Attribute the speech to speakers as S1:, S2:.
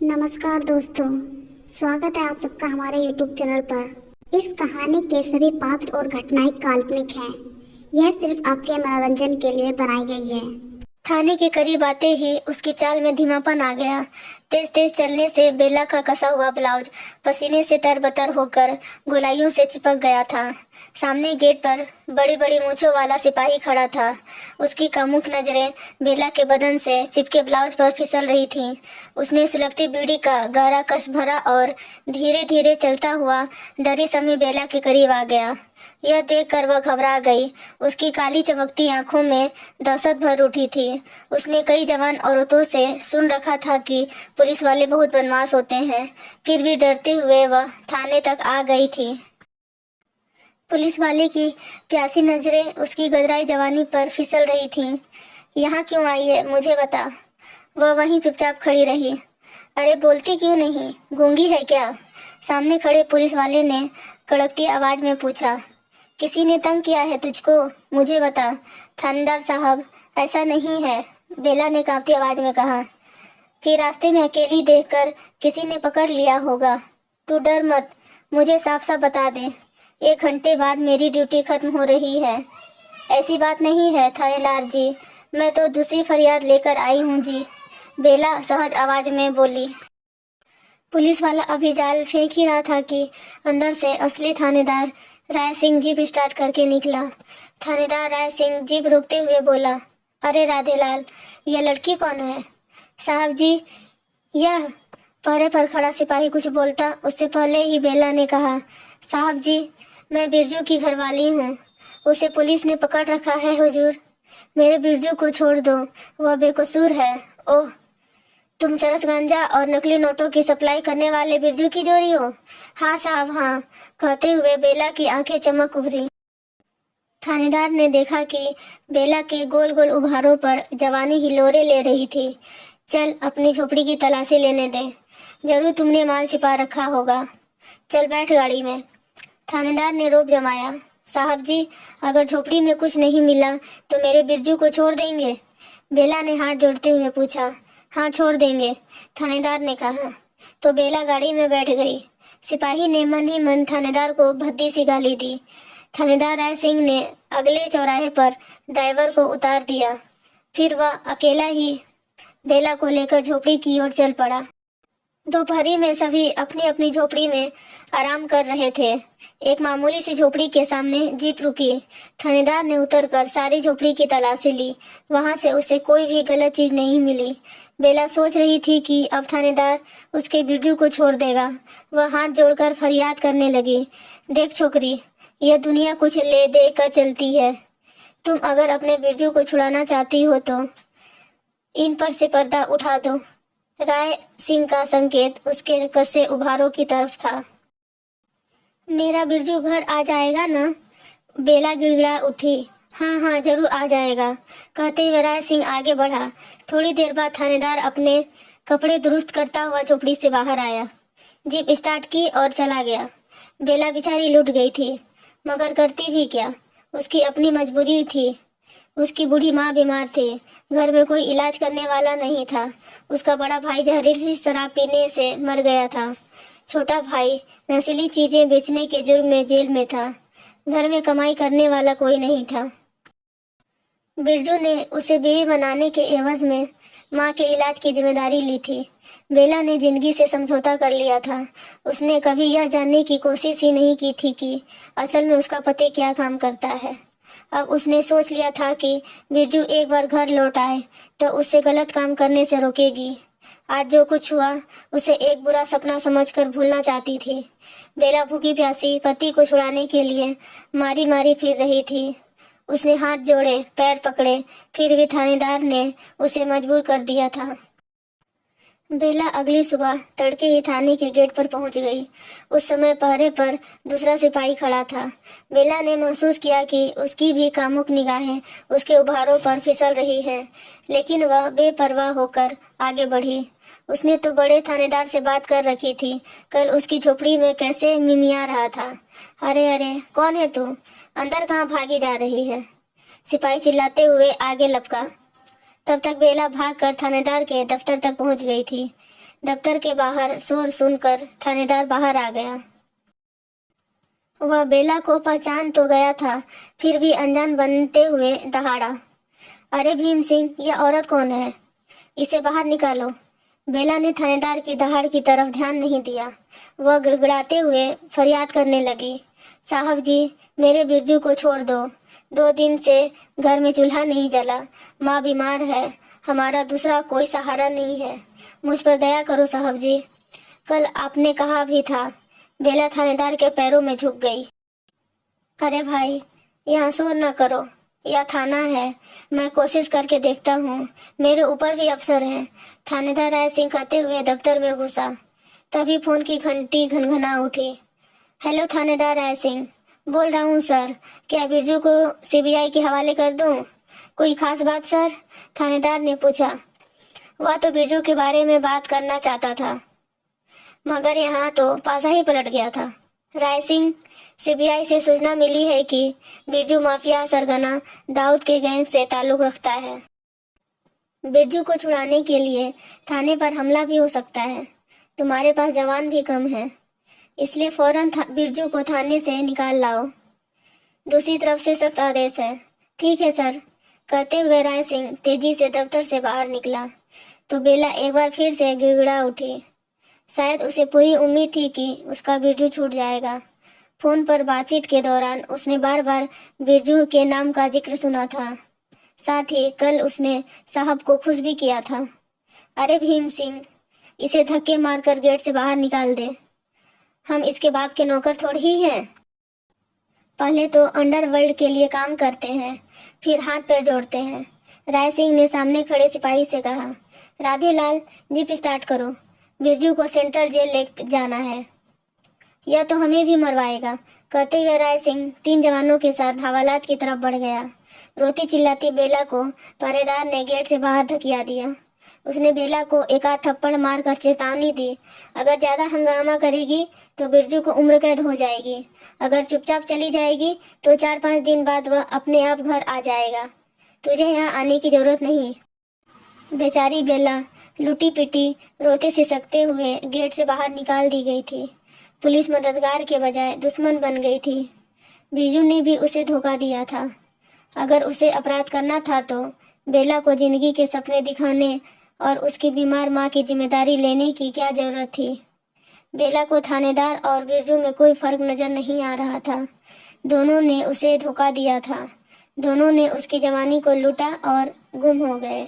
S1: नमस्कार दोस्तों, स्वागत है आप सबका हमारे YouTube चैनल पर। इस कहानी के सभी पात्र और घटनाएं काल्पनिक हैं। यह सिर्फ आपके मनोरंजन के लिए बनाई गई है।
S2: थाने के करीब आते ही उसकी चाल में धीमापन आ गया। तेज तेज चलने से बेला का कसा हुआ ब्लाउज पसीने से तरबतर होकर गोलाइयों से चिपक गया था। सामने गेट पर बड़ी बड़ी मूंछों वाला सिपाही खड़ा था। उसकी कामुक नजरें बेला के बदन से चिपके ब्लाउज पर फिसल रही थीं। उसने सुलगती बीड़ी का गहरा कश भरा और धीरे धीरे चलता हुआ डरी समय बेला के करीब आ गया। यह देखकर वह घबरा गई। उसकी काली चमकती आंखों में दहशत भर उठी थी। उसने कई जवान औरतों से सुन रखा था कि पुलिस वाले बहुत बदमाश होते हैं, फिर भी डरते हुए वह थाने तक आ गई थी। पुलिस वाले की प्यासी नजरें उसकी गदराई जवानी पर फिसल रही थीं। यहाँ क्यों आई है, मुझे बता। वह वहीं चुपचाप खड़ी रही। अरे बोलती क्यों नहीं, गूंगी है क्या? सामने खड़े पुलिस वाले ने कड़कती आवाज में पूछा। किसी ने तंग किया है तुझको? मुझे बता। थानेदार साहब, ऐसा नहीं है, बेला ने कांपती आवाज में कहा। फिर रास्ते में अकेली देखकर किसी ने पकड़ लिया होगा। तू डर मत, मुझे साफ साफ बता दे। 1 घंटे बाद मेरी ड्यूटी खत्म हो रही है। ऐसी बात नहीं है थानेदार जी, मैं तो दूसरी फरियाद लेकर आई हूँ जी, बेला सहज आवाज में बोली। पुलिस वाला अभी जाल फेंक ही रहा था कि अंदर से असली थानेदार राय सिंह जीप स्टार्ट करके निकला। थानेदार राय सिंह जीप रोकते हुए बोला, अरे राधेलाल, यह लड़की कौन है? साहब जी, यह पहरे पर खड़ा सिपाही कुछ बोलता उससे पहले ही बेला ने कहा, साहब जी, मैं बिरजू की घरवाली हूँ। उसे पुलिस ने पकड़ रखा है हुजूर। मेरे बिरजू को छोड़ दो, वह बेकसूर है। ओह, तुम चरस गांजा और नकली नोटों की सप्लाई करने वाले बिरजू की जोड़ी हो? हाँ साहब हाँ, कहते हुए बेला की आंखें चमक उभरी। थानेदार ने देखा कि बेला के गोल गोल उभारों पर जवानी हिलोरे ले रही थी। चल अपनी झोपड़ी की तलाशी लेने दे, जरूर तुमने माल छिपा रखा होगा। चल बैठ गाड़ी में। थानेदार ने रोब जमाया। साहब जी, अगर झोपड़ी में कुछ नहीं मिला तो मेरे बिरजू को छोड़ देंगे? बेला ने हाथ जोड़ते हुए पूछा। हाँ छोड़ देंगे, थानेदार ने कहा। तो बेला गाड़ी में बैठ गई। सिपाही ने मन ही मन थानेदार को भद्दी सी गाली दी। थानेदार राय सिंह ने अगले चौराहे पर ड्राइवर को उतार दिया। फिर वह अकेला ही बेला को लेकर झोपड़ी की ओर चल पड़ा। दोपहरी में सभी अपनी अपनी झोपड़ी में आराम कर रहे थे। एक मामूली सी झोपड़ी के सामने जीप रुकी। थानेदार ने उतरकर सारी झोपड़ी की तलाशी ली। वहां से उसे कोई भी गलत चीज नहीं मिली। बेला सोच रही थी कि अब थानेदार उसके बिरजू को छोड़ देगा। वह हाथ जोड़कर फरियाद करने लगी। देख छोकरी, यह दुनिया कुछ ले दे कर चलती है। तुम अगर अपने बिरजू को छुड़ाना चाहती हो तो इन पर से पर्दा उठा दो। राय सिंह का संकेत उसके कसे उभारों की तरफ था। मेरा बिरजू घर आ जाएगा ना? बेला गिड़गिड़ा उठी। हाँ हाँ जरूर आ जाएगा, कहते हुए राय सिंह आगे बढ़ा। थोड़ी देर बाद थानेदार अपने कपड़े दुरुस्त करता हुआ झोपड़ी से बाहर आया, जीप स्टार्ट की और चला गया। बेला बेचारी लुट गई थी, मगर करती भी क्या, उसकी अपनी मजबूरी थी। उसकी बूढ़ी माँ बीमार थी, घर में कोई इलाज करने वाला नहीं था। उसका बड़ा भाई जहरीली शराब पीने से मर गया था। छोटा भाई नशीली चीजें बेचने के जुर्म में जेल में था। घर में कमाई करने वाला कोई नहीं था। बिरजू ने उसे बीवी बनाने के एवज में माँ के इलाज की जिम्मेदारी ली थी। बेला ने जिंदगी से समझौता कर लिया था। उसने कभी यह जानने की कोशिश ही नहीं की थी कि असल में उसका पति क्या काम करता है। अब उसने सोच लिया था कि बिरजू एक बार घर लौट आए तो उससे गलत काम करने से रोकेगी। आज जो कुछ हुआ उसे एक बुरा सपना समझकर भूलना चाहती थी। बेला भूखी प्यासी पति को छुड़ाने के लिए मारी मारी फिर रही थी। उसने हाथ जोड़े, पैर पकड़े, फिर भी थानेदार ने उसे मजबूर कर दिया था। बेला अगली सुबह तड़के ही थाने के गेट पर पहुंच गई। उस समय पहरे पर दूसरा सिपाही खड़ा था। बेला ने महसूस किया कि उसकी भी कामुक निगाहें उसके उभारों पर फिसल रही हैं, लेकिन वह बेपरवाह होकर आगे बढ़ी। उसने तो बड़े थानेदार से बात कर रखी थी, कल उसकी झोपड़ी में कैसे मिमिया रहा था। अरे अरे, कौन है तू? अंदर कहाँ भागी जा रही है? सिपाही चिल्लाते हुए आगे लपका। तब तक बेला भागकर थानेदार के दफ्तर तक पहुंच गई थी। दफ्तर के बाहर शोर सुनकर थानेदार बाहर आ गया। वह बेला को पहचान तो गया था, फिर भी अनजान बनते हुए दहाड़ा, अरे भीम सिंह, यह औरत कौन है? इसे बाहर निकालो। बेला ने थानेदार की दहाड़ की तरफ ध्यान नहीं दिया। वह गिड़गिड़ाते हुए फरियाद करने लगी, साहब जी, मेरे बिरजू को छोड़ दो। 2 दिन से घर में चूल्हा नहीं जला, माँ बीमार है, हमारा दूसरा कोई सहारा नहीं है, मुझ पर दया करो साहब जी। कल आपने कहा भी था। बेला थानेदार के पैरों में झुक गई। अरे भाई, यहाँ शोर न करो, यह थाना है, मैं कोशिश करके देखता हूँ, मेरे ऊपर भी अफसर हैं। थानेदार राय सिंह कहते हुए दफ्तर में घुसा। तभी फोन की घंटी घनघना उठी। हेलो थानेदार राय सिंह, बोल रहा हूँ सर, क्या बिरजू को सीबीआई के हवाले कर दूँ? कोई खास बात सर? थानेदार ने पूछा। वह तो बिरजू के बारे में बात करना चाहता था, मगर यहाँ तो पासा ही पलट गया था। राय सिंह, सीबीआई से सूचना मिली है कि बिरजू माफिया सरगना दाऊद के गैंग से ताल्लुक रखता है। बिरजू को छुड़ाने के लिए थाने पर हमला भी हो सकता है। तुम्हारे पास जवान भी कम है, इसलिए फौरन बिरजू को थाने से निकाल लाओ। दूसरी तरफ से सख्त आदेश है। ठीक है सर, कहते हुए राय सिंह तेजी से दफ्तर से बाहर निकला तो बेला एक बार फिर से गिड़गिड़ा उठी। शायद उसे पूरी उम्मीद थी कि उसका बिरजू छूट जाएगा। फोन पर बातचीत के दौरान उसने बार बार बिरजू के नाम का जिक्र सुना था, साथ ही कल उसने साहब को खुश भी किया था। अरे भीम सिंह, इसे धक्के मारकर गेट से बाहर निकाल दे, हम इसके बाप के नौकर थोड़ी ही हैं। पहले तो अंडरवर्ल्ड के लिए काम करते हैं, फिर हाथ पैर जोड़ते हैं। राय सिंह ने सामने खड़े सिपाही से कहा, राधेलाल, जीप स्टार्ट करो, बिरजू को सेंट्रल जेल ले जाना है। यह तो हमें भी मरवाएगा। कहते हुए राय सिंह 3 जवानों के साथ हवालात की तरफ बढ़ गया। रोती चिल्लाती बेला को पहरेदार ने गेट से बाहर धकिया दिया। उसने बेला को एक आध थप्पड़ मारकर चेतावनी दी, अगर ज्यादा हंगामा करेगी तो बिरजू को उम्र कैद हो जाएगी, अगर चुपचाप चली जाएगी तो 4-5 दिन बाद वह अपने आप घर आ जाएगा, तुझे यहाँ आने की जरूरत नहीं। बेचारी बेला लुटी पिटी रोते सिसकते हुए गेट से बाहर निकाल दी गई थी। पुलिस मददगार के बजाय दुश्मन बन गई थी। बिरजू ने भी उसे धोखा दिया था। अगर उसे अपराध करना था तो बेला को जिंदगी के सपने दिखाने और उसकी बीमार माँ की जिम्मेदारी लेने की क्या जरूरत थी। बेला को थानेदार और बिरजू में कोई फर्क नजर नहीं आ रहा था। दोनों ने उसे धोखा दिया था, दोनों ने उसकी जवानी को लूटा और गुम हो गए।